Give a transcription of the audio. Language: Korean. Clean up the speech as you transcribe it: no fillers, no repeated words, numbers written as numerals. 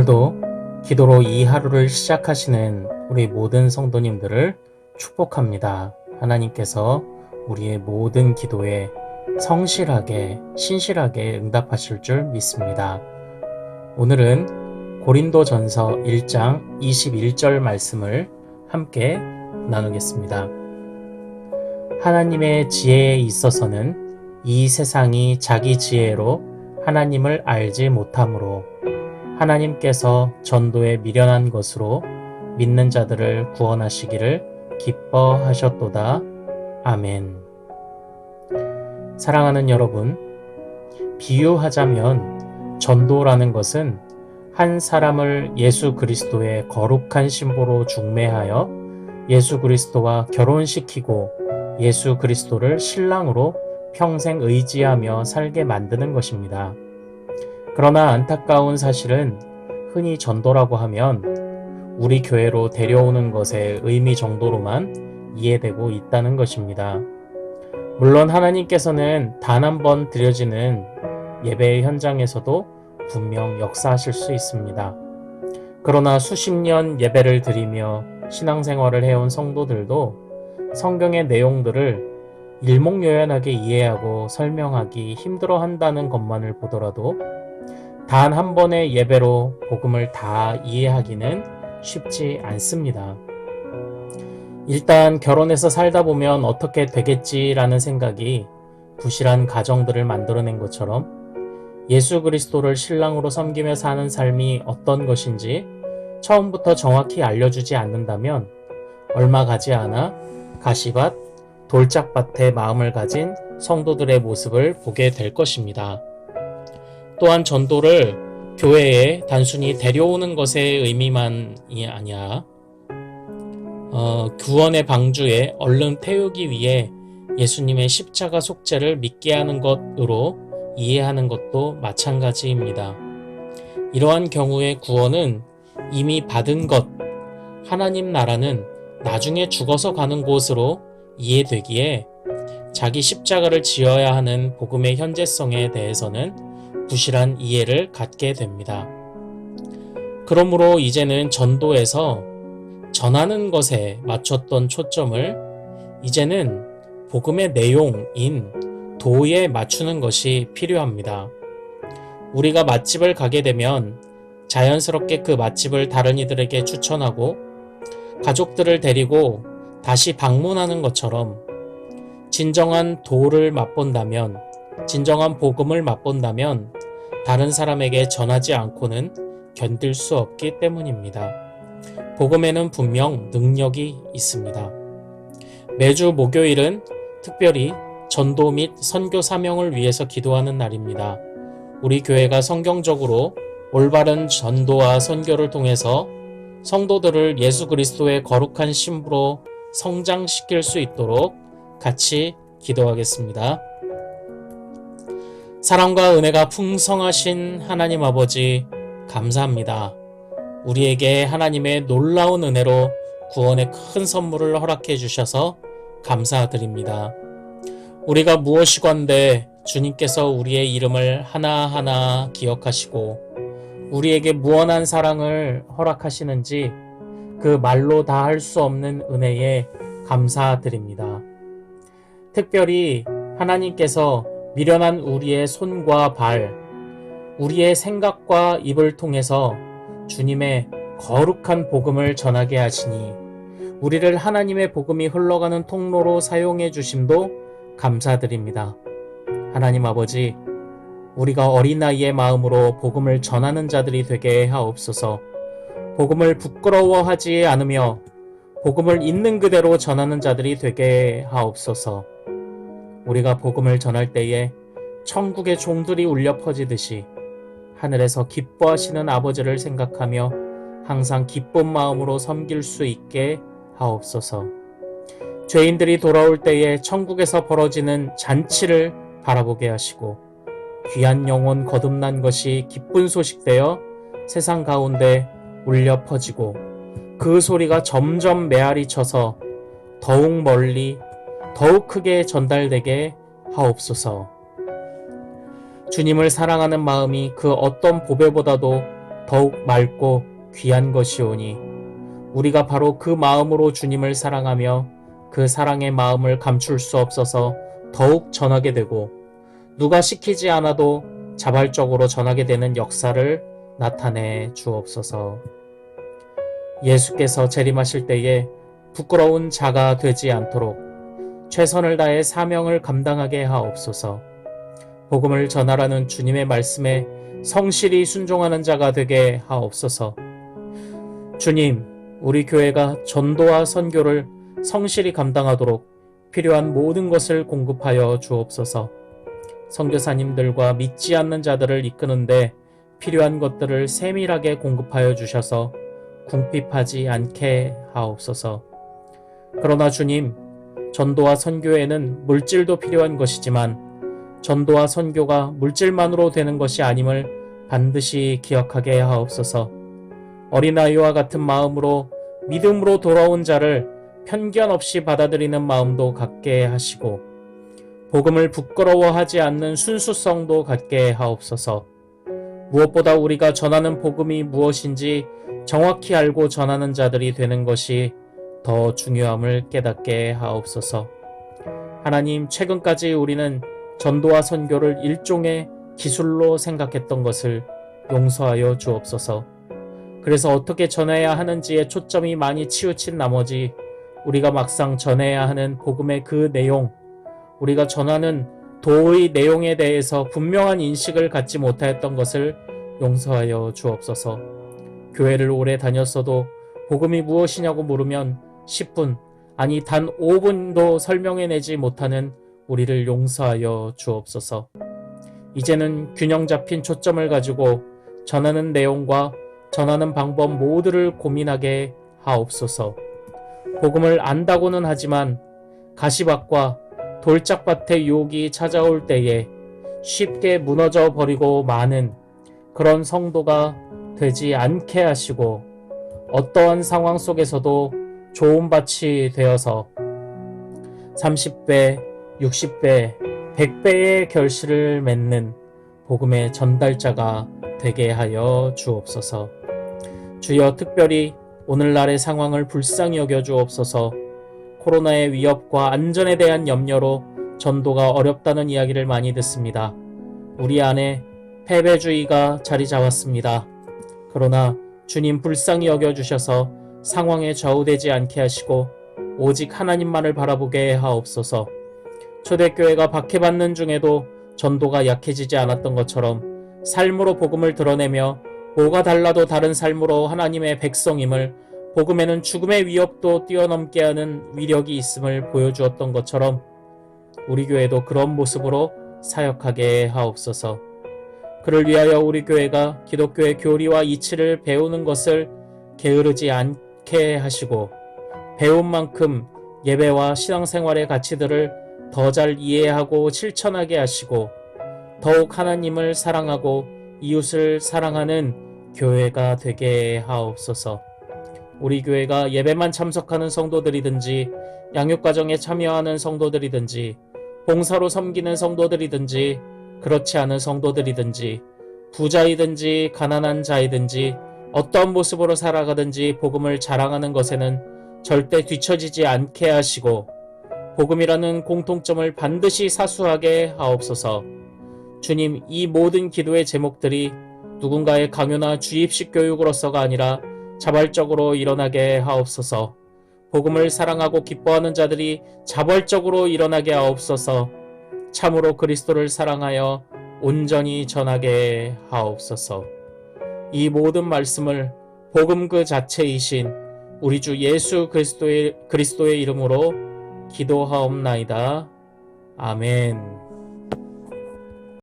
오늘도 기도로 이 하루를 시작하시는 우리 모든 성도님들을 축복합니다. 하나님께서 우리의 모든 기도에 성실하게, 신실하게 응답하실 줄 믿습니다. 오늘은 고린도전서 1장 21절 말씀을 함께 나누겠습니다. 하나님의 지혜에 있어서는 이 세상이 자기 지혜로 하나님을 알지 못하므로 하나님께서 전도에 미련한 것으로 믿는 자들을 구원하시기를 기뻐하셨도다. 아멘. 사랑하는 여러분, 비유하자면 전도라는 것은 한 사람을 예수 그리스도의 거룩한 신부로 중매하여 예수 그리스도와 결혼시키고 예수 그리스도를 신랑으로 평생 의지하며 살게 만드는 것입니다. 그러나 안타까운 사실은 흔히 전도라고 하면 우리 교회로 데려오는 것의 의미 정도로만 이해되고 있다는 것입니다. 물론 하나님께서는 단 한 번 드려지는 예배의 현장에서도 분명 역사하실 수 있습니다. 그러나 수십 년 예배를 드리며 신앙생활을 해온 성도들도 성경의 내용들을 일목요연하게 이해하고 설명하기 힘들어한다는 것만을 보더라도 단 한 번의 예배로 복음을 다 이해하기는 쉽지 않습니다. 일단 결혼해서 살다 보면 어떻게 되겠지라는 생각이 부실한 가정들을 만들어낸 것처럼 예수 그리스도를 신랑으로 섬기며 사는 삶이 어떤 것인지 처음부터 정확히 알려주지 않는다면 얼마 가지 않아 가시밭, 돌짝밭의 마음을 가진 성도들의 모습을 보게 될 것입니다. 또한 전도를 교회에 단순히 데려오는 것의 의미만이 아니라 구원의 방주에 얼른 태우기 위해 예수님의 십자가 속죄를 믿게 하는 것으로 이해하는 것도 마찬가지입니다. 이러한 경우의 구원은 이미 받은 것, 하나님 나라는 나중에 죽어서 가는 곳으로 이해되기에 자기 십자가를 지어야 하는 복음의 현재성에 대해서는 부실한 이해를 갖게 됩니다. 그러므로 이제는 전도에서 전하는 것에 맞췄던 초점을 이제는 복음의 내용인 도에 맞추는 것이 필요합니다. 우리가 맛집을 가게 되면 자연스럽게 그 맛집을 다른 이들에게 추천하고 가족들을 데리고 다시 방문하는 것처럼 진정한 도를 맛본다면, 진정한 복음을 맛본다면 다른 사람에게 전하지 않고는 견딜 수 없기 때문입니다. 복음에는 분명 능력이 있습니다. 매주 목요일은 특별히 전도 및 선교 사명을 위해서 기도하는 날입니다. 우리 교회가 성경적으로 올바른 전도와 선교를 통해서 성도들을 예수 그리스도의 거룩한 신부로 성장시킬 수 있도록 같이 기도하겠습니다. 사랑과 은혜가 풍성하신 하나님 아버지, 감사합니다. 우리에게 하나님의 놀라운 은혜로 구원의 큰 선물을 허락해 주셔서 감사드립니다. 우리가 무엇이건데 주님께서 우리의 이름을 하나하나 기억하시고 우리에게 무한한 사랑을 허락하시는지 그 말로 다 할 수 없는 은혜에 감사드립니다. 특별히 하나님께서 미련한 우리의 손과 발, 우리의 생각과 입을 통해서 주님의 거룩한 복음을 전하게 하시니 우리를 하나님의 복음이 흘러가는 통로로 사용해 주심도 감사드립니다. 하나님 아버지, 우리가 어린 나이의 마음으로 복음을 전하는 자들이 되게 하옵소서. 복음을 부끄러워하지 않으며 복음을 있는 그대로 전하는 자들이 되게 하옵소서. 우리가 복음을 전할 때에 천국의 종들이 울려 퍼지듯이 하늘에서 기뻐하시는 아버지를 생각하며 항상 기쁜 마음으로 섬길 수 있게 하옵소서. 죄인들이 돌아올 때에 천국에서 벌어지는 잔치를 바라보게 하시고 귀한 영혼 거듭난 것이 기쁜 소식되어 세상 가운데 울려 퍼지고 그 소리가 점점 메아리 쳐서 더욱 멀리 더욱 크게 전달되게 하옵소서. 주님을 사랑하는 마음이 그 어떤 보배보다도 더욱 맑고 귀한 것이오니 우리가 바로 그 마음으로 주님을 사랑하며 그 사랑의 마음을 감출 수 없어서 더욱 전하게 되고 누가 시키지 않아도 자발적으로 전하게 되는 역사를 나타내 주옵소서. 예수께서 재림하실 때에 부끄러운 자가 되지 않도록 최선을 다해 사명을 감당하게 하옵소서. 복음을 전하라는 주님의 말씀에 성실히 순종하는 자가 되게 하옵소서. 주님, 우리 교회가 전도와 선교를 성실히 감당하도록 필요한 모든 것을 공급하여 주옵소서. 선교사님들과 믿지 않는 자들을 이끄는데 필요한 것들을 세밀하게 공급하여 주셔서 궁핍하지 않게 하옵소서. 그러나 주님, 전도와 선교에는 물질도 필요한 것이지만 전도와 선교가 물질만으로 되는 것이 아님을 반드시 기억하게 하옵소서. 어린아이와 같은 마음으로 믿음으로 돌아온 자를 편견 없이 받아들이는 마음도 갖게 하시고 복음을 부끄러워하지 않는 순수성도 갖게 하옵소서. 무엇보다 우리가 전하는 복음이 무엇인지 정확히 알고 전하는 자들이 되는 것이 더 중요함을 깨닫게 하옵소서. 하나님, 최근까지 우리는 전도와 선교를 일종의 기술로 생각했던 것을 용서하여 주옵소서. 그래서 어떻게 전해야 하는지에 초점이 많이 치우친 나머지 우리가 막상 전해야 하는 복음의 그 내용, 우리가 전하는 도의 내용에 대해서 분명한 인식을 갖지 못하였던 것을 용서하여 주옵소서. 교회를 오래 다녔어도 복음이 무엇이냐고 물으면 10분, 아니 단 5분도 설명해내지 못하는 우리를 용서하여 주옵소서. 이제는 균형 잡힌 초점을 가지고 전하는 내용과 전하는 방법 모두를 고민하게 하옵소서. 복음을 안다고는 하지만 가시밭과 돌짝밭의 유혹이 찾아올 때에 쉽게 무너져 버리고 마는 그런 성도가 되지 않게 하시고 어떠한 상황 속에서도 좋은 밭이 되어서 30배, 60배, 100배의 결실을 맺는 복음의 전달자가 되게 하여 주옵소서. 주여, 특별히 오늘날의 상황을 불쌍히 여겨 주옵소서. 코로나의 위협과 안전에 대한 염려로 전도가 어렵다는 이야기를 많이 듣습니다. 우리 안에 패배주의가 자리 잡았습니다. 그러나 주님 불쌍히 여겨주셔서 상황에 좌우되지 않게 하시고 오직 하나님만을 바라보게 하옵소서. 초대교회가 박해받는 중에도 전도가 약해지지 않았던 것처럼 삶으로 복음을 드러내며 뭐가 달라도 다른 삶으로 하나님의 백성임을, 복음에는 죽음의 위협도 뛰어넘게 하는 위력이 있음을 보여주었던 것처럼 우리 교회도 그런 모습으로 사역하게 하옵소서. 그를 위하여 우리 교회가 기독교의 교리와 이치를 배우는 것을 게으르지 않게 하시고 배운 만큼 예배와 신앙생활의 가치들을 더 잘 이해하고 실천하게 하시고 더욱 하나님을 사랑하고 이웃을 사랑하는 교회가 되게 하옵소서. 우리 교회가 예배만 참석하는 성도들이든지 양육과정에 참여하는 성도들이든지 봉사로 섬기는 성도들이든지 그렇지 않은 성도들이든지 부자이든지 가난한 자이든지 어떤 모습으로 살아가든지 복음을 자랑하는 것에는 절대 뒤처지지 않게 하시고 복음이라는 공통점을 반드시 사수하게 하옵소서. 주님, 이 모든 기도의 제목들이 누군가의 강요나 주입식 교육으로서가 아니라 자발적으로 일어나게 하옵소서. 복음을 사랑하고 기뻐하는 자들이 자발적으로 일어나게 하옵소서. 참으로 그리스도를 사랑하여 온전히 전하게 하옵소서. 이 모든 말씀을 복음 그 자체이신 우리 주 예수 그리스도의 이름으로 기도하옵나이다. 아멘.